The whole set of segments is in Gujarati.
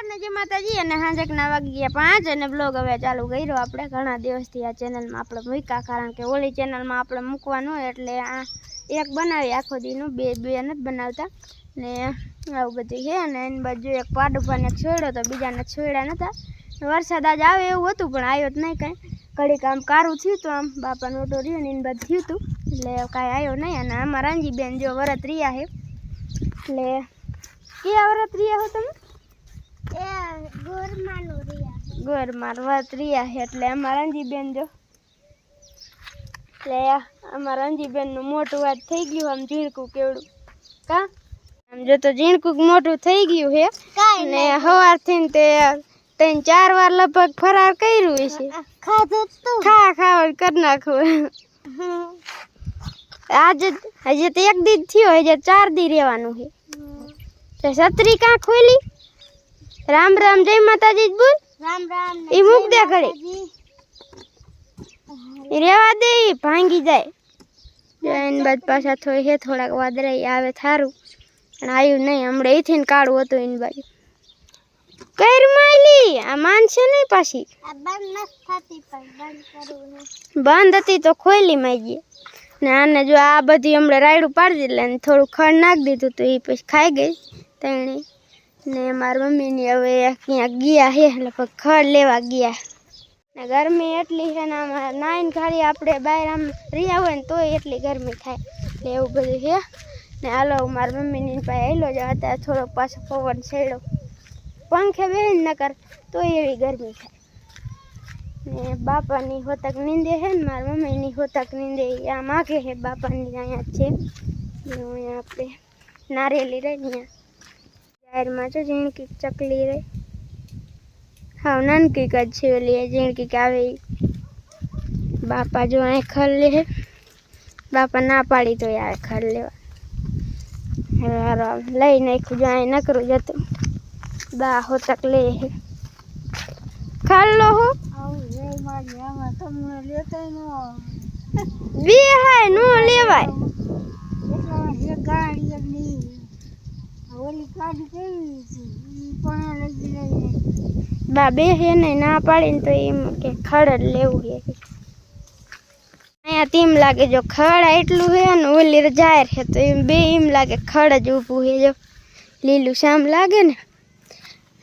ને જે માતાજી અને હાંજકના વાગ્યા 5 અને બ્લોગ હવે ચાલુ કર્યો આપણે ઘણા દિવસથી આ ચેનલમાં આપણે મૂક્યા કારણ કે ઓલી ચેનલમાં આપણે મૂકવાનું હોય એટલે આ એક બનાવી આખો દીનું બે નથી બનાવતા ને આવું બધું છે અને એની બાજુ એક પાડુભાને છોડ્યો તો બીજાને છોડ્યા નતા વરસાદ આજ આવે એવું હતું પણ આવ્યો જ નહીં કાંઈ ઘડીક આમ કારું થયું હતું આમ બાપાનું ઓટો રહ્યો ને એની બાદ થયું હતું એટલે કાંઈ આવ્યો નહીં અને અમારા રાંજીબેન જો વરત રહ્યા છે એટલે કયા વરત રહ્યા હો તમે ગોરમાર વાત રહ્યા છે એટલે અમારા અંજીબેન જો એટલે અમારા અંજીબેનનું મોટું વાત થઈ ગયું આમ ઝીણકું કેવડું કા આમ જો તો ઝીણકું મોટું થઈ ગયું છે ને સવારથી તે 3-4 વાર લગભગ ફરાર કર્યું છે ખાવા કરી નાખવું આજે હજી તો એક દી થયો હજી 4 દી રહેવાનું છે છત્રી કાં ખોલી રામ રામ જય માતાજી બોલ રામ રામ ઈ મૂક દે ઘડી ઈ રેવા દે ભાંગી જાય એન બાદ પાછા થોડાક વાદળાઈ આવે થારું પણ આવ્યું નહીં હમણાં એથી ને કાળું હતું એની બાજુ કઈર માયલી આ માનશે નહીં પાછી બંધ હતી તો ખોલી માગી ને આને જો આ બધી હમણાં રાયડું પાડી દીધું ને થોડું ખડ નાખી દીધું તો એ પછી ખાઈ ગઈ તેણી ને મારી મમ્મીની હવે ક્યાંક ગયા છે એટલે ખડ લેવા ગયા ને ગરમી એટલી છે ને આમાં નાઈને ખાલી આપણે બહાર આમ રહ્યા હોય ને તોય એટલી ગરમી થાય એટલે એવું બધું છે ને હાલો મારી મમ્મીની પાસે હેલો જ અત્યારે થોડોક પાછો પવન છેડો પંખે બેહીને નકર તોય એવી ગરમી થાય ને બાપાની હોતક નીંદે છે ને મારી મમ્મીની હોતક નીંદે આ માગે છે બાપાની અહીંયા જ છે અહીંયા આપણે નારિયેલી રહી ત્યાં જાહેરમાં જો ઝીણકી ચકલી રહી હા નાનકી જ છે ઓલી ઝીણકી આવે બાપા જો અહીં ખર લે બાપા ના પાડી તો આવે ખર લેવા હારો લઈ નાખ્યું જો અહીં નકરું જતું બા હોતક લે ખર લો હો બે હાય નો લેવાય બા બે હે ને ના પાડીને તો એમ કે ખડ જ લેવું છે અહીંયા તેમ લાગે જો ખડ એટલું છે ને ઓલી જાહેર છે તો એમ બે એમ લાગે ખડ જ ઊભું છે જો લીલું શામ લાગે ને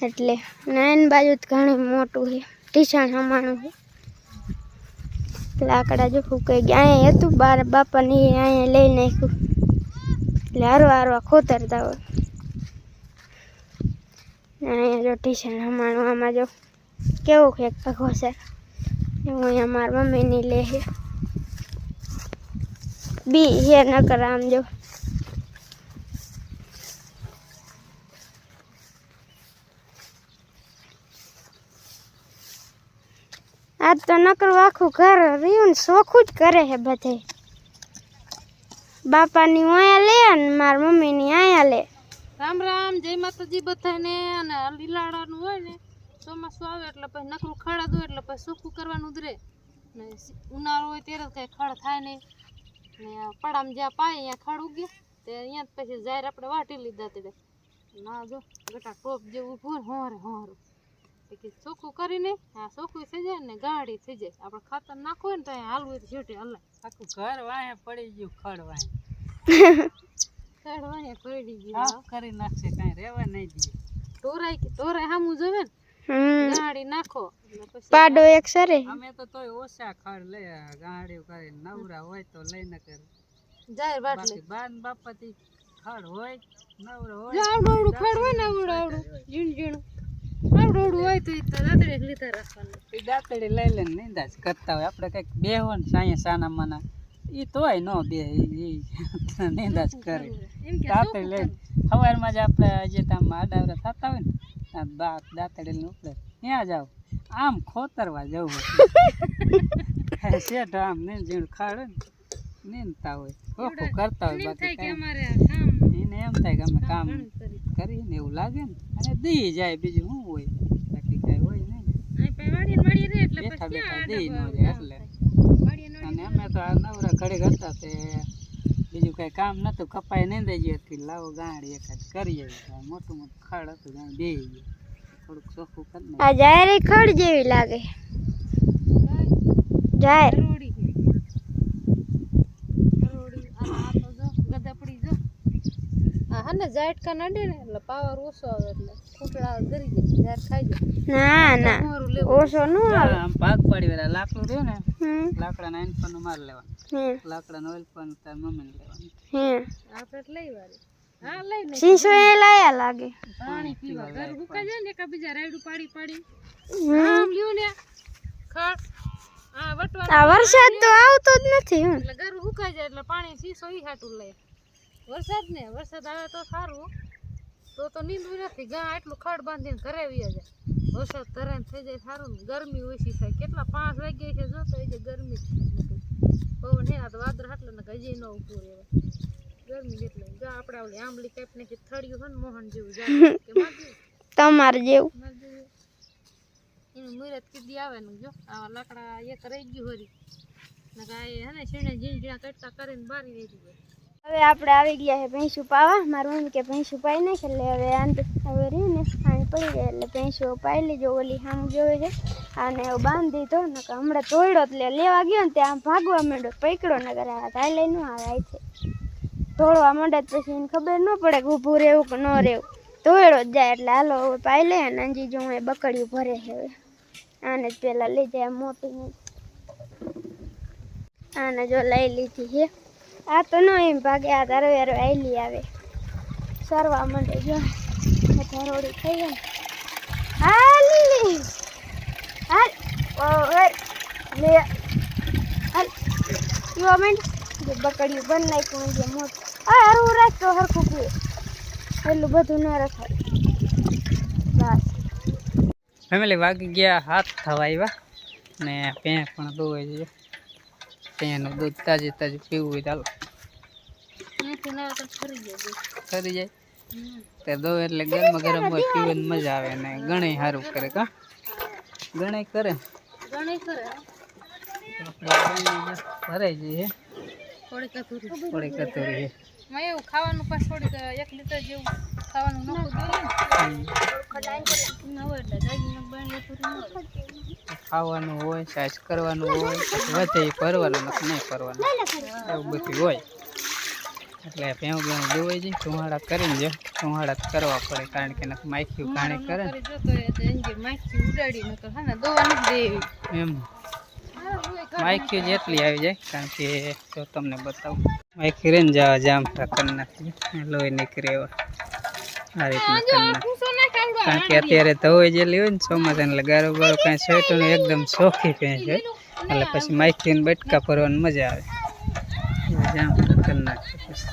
એટલે નાની બાજુ ઘણું મોટું છે ટીસાણ હમાણું છે લાકડા જો ફૂંકાઈ ગયા અહીંયા હતું બાપાની અહીંયા લઈ નાખ્યું એટલે હારવા ખોતરતા હોય અહીંયા જો ટીશન હમાણું આમાં જો કેવું છે પગો છે એવું અહીંયા મારી મમ્મીની લે છે બી હે નકર આમ જો આજ તો નકરું આખું ઘર રહ્યું ને ચોખ્ખું જ કરે છે બધે બાપાની અહીંયા લે ને મારી મમ્મીની અહીંયા લે રામ રામ જય માતાજી બધાને અને લીલાડાનું હોય ને ચોમાસું આવે એટલે પછી નકરું ખડ હોય એટલે પછી સૂકું કરવાનું જ રહે ને ઉનાળો હોય ત્યારે કઈ ખડ થાય નહીં ને પડામાં જ્યાં પાય અહીંયા ખડ ઉગે તે અહીંયા પછી જાહેર આપણે વાટી લીધા તે ના જો ગટા ટોપ જેવું ઊભું હોરે કે ચોખ્ખું કરીને આ ચોખ્ખું થઈ જાય ને ગાડી થઈ જાય આપણે ખાતર નાખવું હોય ને તો અહીંયા હાલવું છેટે હલાય આખું ઘર વાહે પડી ગયું ખડ વાહે કરી નાખશે કઈ રેવા નહીં દે ટોરાય સામું જોવે ને ગાડી નાખો પાડો એક સરે અમે તો તોય ઓછા ખડ લે ગાડી કરીને નવરા હોય તો લઈને કરે જાહેર બાટલી બાન બાપાથી ખડ હોય નવરા હોય આવડું ખડ હોય ને આવડું ઝીણ આવડું હોય તો દાંતડે લીધા રાખવાનું એ દાંતડે લઈ લઈને નિંદા જ કરતા હોય આપણે કઈક બેહો ને સાયા સાના માના ઈ તોય નો બે નિંદા જ કરે દાંતડે લઈને સવારમાં જ આપણે જે આમ આડાવરા થતા હોય ને દાંતડે લઈને ઉપડે ત્યાં જાવ આમ ખોતરવા જવું શેઠ આમ ને ઝીણ ખાડ હોય ને નીંદતા હોય ઓખું કરતા હોય બાકી એને એમ થાય કે અમે કામ કરીને એવું લાગે ને અને દી જાય બીજું શું હોય બાકી કઈ હોય નહીં બેઠા બેઠા દી ન જાય એટલે અને અમે તો આ નવરા ઘડીક હતા તે બીજું કઈ કામ નતું કપાઈ નહીં દઈ ગયું લાવો ગાડી એકાદ કરીએ મોટું મોટું ખાડ હતું બે થોડુંક ચોખ્ખું કરી આ જાહેર ખડ જેવી લાગે જાહેર ને ઝાટકા નડે ને એટલે પાવર ઓછો આવે એટલે ફૂટડા ગરી જાય ઝાડ ખાઈ ના જાય ના ઓછો ન આવે આમ પાક પાડી વેલા લાકડું રહ્યું ને હમ લાકડાના એન પણ માર લેવાનું હમ લાકડાનો ઓઇલ પણ તાર મમ્મીને લેવાનું હમ આપણે લઈ વાળી હા લઈ ને શીશો એ લાયા લાગે પાણી પીવા ઘર હુકા જાય ને એકબીજા રાયડું પાડી પાડી હમ આમ લ્યું ને ખડ આ વટવા આ વરસાદ તો આવતો જ નથી હું એટલે ઘર હુકાઈ જાય એટલે પાણી શીશો ઈ હાટું લે વરસાદ આવે તો સારું તો નીંદવું નથી ગા આટલું ખડ બાંધીને ઘરે વી જાય વરસાદ તરે થઈ જાય સારું ને ગરમી ઓછી થાય કેટલા 5 વાગ્યા છે જો તો એ જે ગરમી પવન હે તો વાદળ હાટલે ને હજી ન ઊભું રહેવાય ગરમી એટલે ગા આપણે ઓલી આંબલી કાપ નાખી થળિયું હોય ને મોહન જેવું જાય કે માજી તમાર જેવું એનું મુરત કીધી આવે ને જો આવા લાકડા એક રહી ગયું હોરી ને ગાય હે ને છીણે ઝીણા કટકા કરીને બારી રહી ગઈ હવે આપણે આવી ગયા છે ભેંસું પાવા મારી મમ્મી કે ભેંસું પાઈ નાખે એટલે હવે હવે રહી ને પાણી પડી જાય એટલે ભેંસું પાઈ લીજો ઓલી સામ જોવે છે અને એવું બાંધી દીધો ને હમણાં તોડ્યો એટલે લેવા ગયો ને ત્યાં ભાગવા માંડ્યો પકડ્યો ને કરે તાઈ લઈ ન આવે આ છે તોડવા માંડે પછી એને ખબર ન પડે કે ઊભું રહેવું કે ન રહેવું તોડ્યો જ જાય એટલે હાલો હવે પાઈ લે અને અંજી જો હું બકડીયું ભરે છે હવે આને જ પહેલાં લઈ જાય મોટીને આને જો લઈ લીધી છે આ તો ન એમ ભાગે આ તારો યારો આયલી આવે સરવા માંડે જો રોડી થઈ ગઈ હાલી હાલ ઓવર લે હાલ યુ મેન્ટ જે બકડીયું બન નાખ્યું જે મોટ આ હરવું રાખતો હરખું પીએ એટલું બધું ન રખાય બસ ફેમિલી વાગી ગયા 7 થવા આવ્યા ને ભેં પણ દોવાઈ છે ભેંનું દૂધ તાજું પીવું હોય ચાલો ખરી જાય તે દો એટલે ગરમ ગરમ હોય પીવાની મજા આવે ને ગણાય સારું કરે કા ગણાય કરે ભરાઈ જઈએ થોડી કતોરી એવું ખાવાનું પાછું થોડીક 1 લીટર જેવું ખાવાનું ખાવાનું હોય સાઈઝ કરવાનું હોય વધે ભરવાનું નથી નહીં ભરવાનું એવું બધું હોય એટલે ભેં દોવાઈ જાય ચુહાડા કરીને જો ચુહાડા કરવા પડે કારણ કે માખીઓ ઘાણી કરે એમ માખીઓ જેટલી આવી જાય કારણ કે જો તમને બતાવું માખી રહીને જવા જામ કરી નાખી લોહી નીકળે એવા આ રીતના કરી નાખી કારણ કે અત્યારે ધોઈ જેટલી હોય ને ચોમાસા એટલે ગારો ગારો કાંઈ સોયટું ને એકદમ ચોખ્ખી ભેંસ હોય એટલે પછી માખીને બટકા ભરવાની મજા આવે જામ કરી નાખી પછી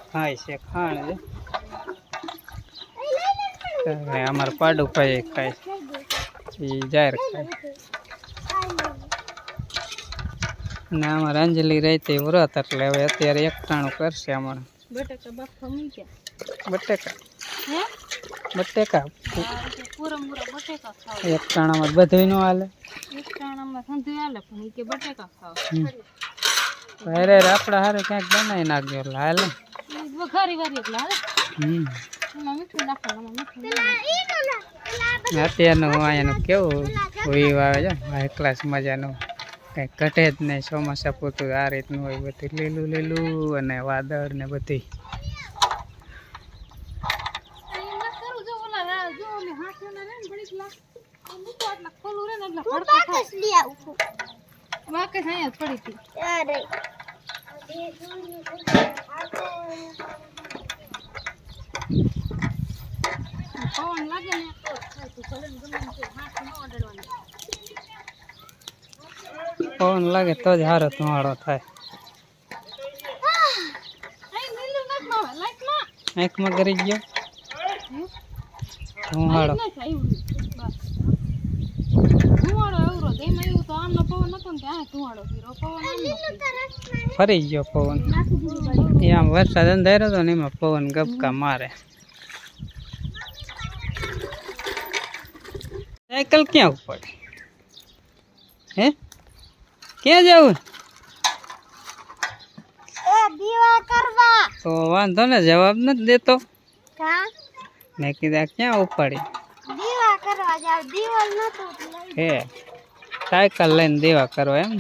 ખાય છે ખાણ છે અમારે પાડું ખાય ખાય એ જાહેર ખાય ને અમારે અંજલિ રહેતી વ્રત એટલે હવે અત્યારે એકટાણું કરશે અમારે બટેકા એકટાણામાં બધું ન હાલે અરે આપડા હારે ક્યાંક બનાવી નાખજો એટલે હાલે અત્યારનું અહીંયાનું કેવું વીવ આવે છે હાઈ ક્લાસ મજાનું કંઈ ઘટે જ નહીં ચોમાસા પૂરતું આ રીતનું હોય બધું લીલું લીલું અને વાદળ ને બધી પવન લાગે તો જ સારો ધુમાડો થાય આંખમાં કરી ગયો ધુમાડો ફરી ગયો પવન આમ વરસાદ અંધારો હતો ને એમાં પવન ગબકા મારે સાયકલ ક્યાં ઉપર હે ક્યાં જવું તો વાંધો ને જવાબ નથી દેતો મેં કીધા ક્યાં ઉપાડી દીવા કરવા જાવ દીવાલ નતું એટલે હે સાયકલ લઈને દેવા કરો એમ